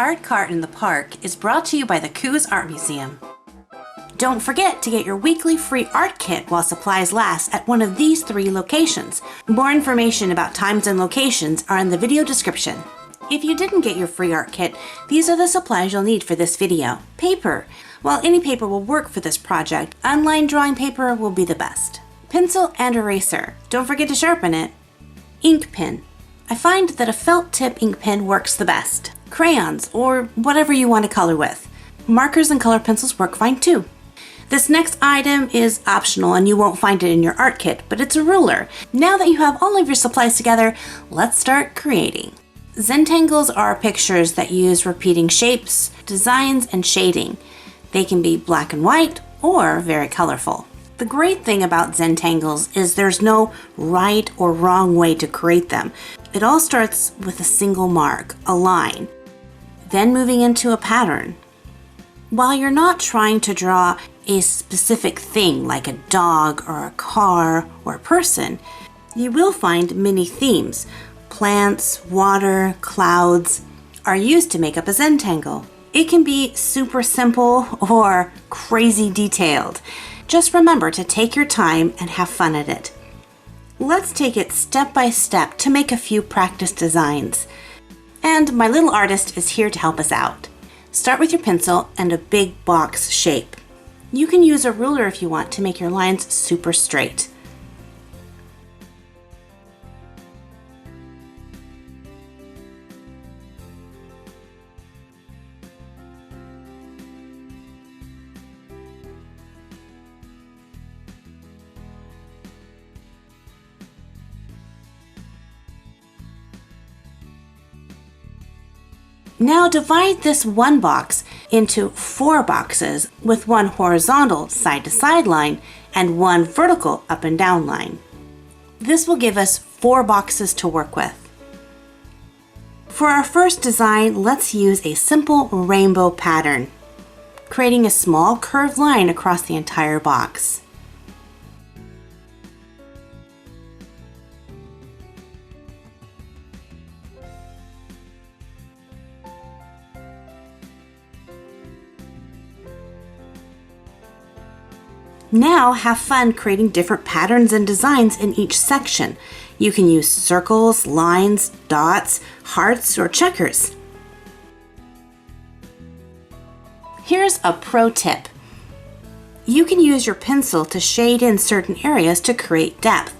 Art Cart in the Park is brought to you by the Coos Art Museum. Don't forget to get your weekly free art kit while supplies last at one of these 3 locations. More information about times and locations are in the video description. If you didn't get your free art kit, these are the supplies you'll need for this video. Paper. While any paper will work for this project, unlined drawing paper will be the best. Pencil and eraser. Don't forget to sharpen it. Ink pen. I find that a felt tip ink pen works the best. Crayons, or whatever you want to color with. Markers and color pencils work fine too. This next item is optional and you won't find it in your art kit, but it's a ruler. Now that you have all of your supplies together, let's start creating. Zentangles are pictures that use repeating shapes, designs, and shading. They can be black and white or very colorful. The great thing about Zentangles is there's no right or wrong way to create them. It all starts with a single mark, a line, then moving into a pattern. While you're not trying to draw a specific thing like a dog or a car or a person, you will find many themes. Plants, water, clouds are used to make up a Zentangle. It can be super simple or crazy detailed. Just remember to take your time and have fun at it. Let's take it step by step to make a few practice designs. And my little artist is here to help us out. Start with your pencil and a big box shape. You can use a ruler if you want to make your lines super straight. Now divide this one box into 4 boxes with one horizontal side-to-side line and one vertical up and down line. This will give us 4 boxes to work with. For our first design, let's use a simple rainbow pattern, creating a small curved line across the entire box. Now have fun creating different patterns and designs in each section. You can use circles, lines, dots, hearts, or checkers. Here's a pro tip. You can use your pencil to shade in certain areas to create depth.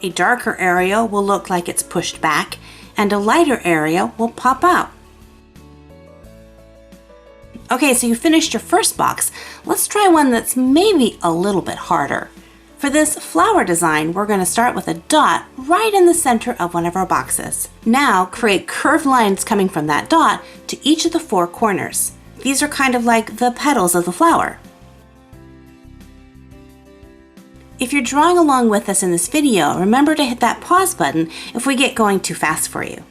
A darker area will look like it's pushed back, and a lighter area will pop out. Okay, so you finished your first box. Let's try one that's maybe a little bit harder. For this flower design, we're going to start with a dot right in the center of one of our boxes. Now create curved lines coming from that dot to each of the 4 corners. These are kind of like the petals of the flower. If you're drawing along with us in this video, remember to hit that pause button if we get going too fast for you.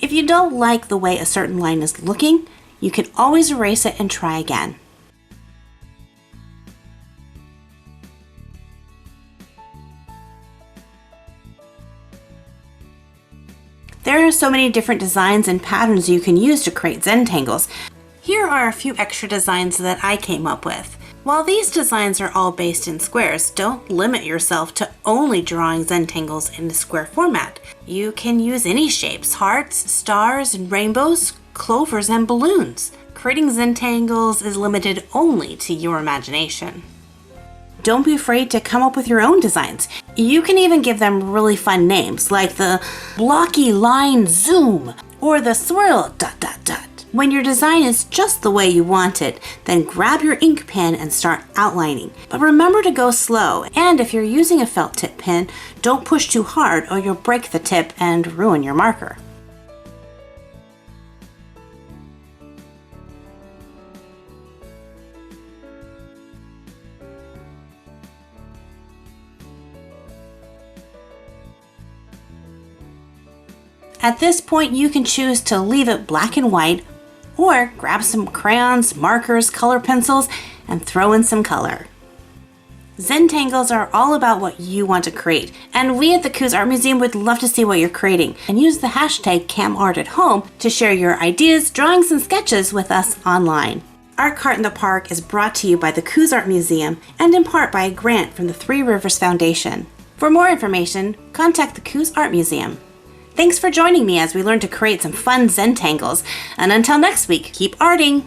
If you don't like the way a certain line is looking, you can always erase it and try again. There are so many different designs and patterns you can use to create Zentangles. Here are a few extra designs that I came up with. While these designs are all based in squares, don't limit yourself to only drawing Zentangles in a square format. You can use any shapes: hearts, stars, and rainbows, clovers, and balloons. Creating Zentangles is limited only to your imagination. Don't be afraid to come up with your own designs. You can even give them really fun names like the blocky line zoom or the swirl ... When your design is just the way you want it, then grab your ink pen and start outlining. But remember to go slow, and if you're using a felt tip pen, don't push too hard or you'll break the tip and ruin your marker. At this point, you can choose to leave it black and white or grab some crayons, markers, color pencils, and throw in some color. Zentangles are all about what you want to create, and we at the Coos Art Museum would love to see what you're creating, and use the hashtag CamArtAtHome to share your ideas, drawings, and sketches with us online. Art Cart in the Park is brought to you by the Coos Art Museum and in part by a grant from the Three Rivers Foundation. For more information, contact the Coos Art Museum. Thanks for joining me as we learn to create some fun Zentangles, and until next week, keep arting!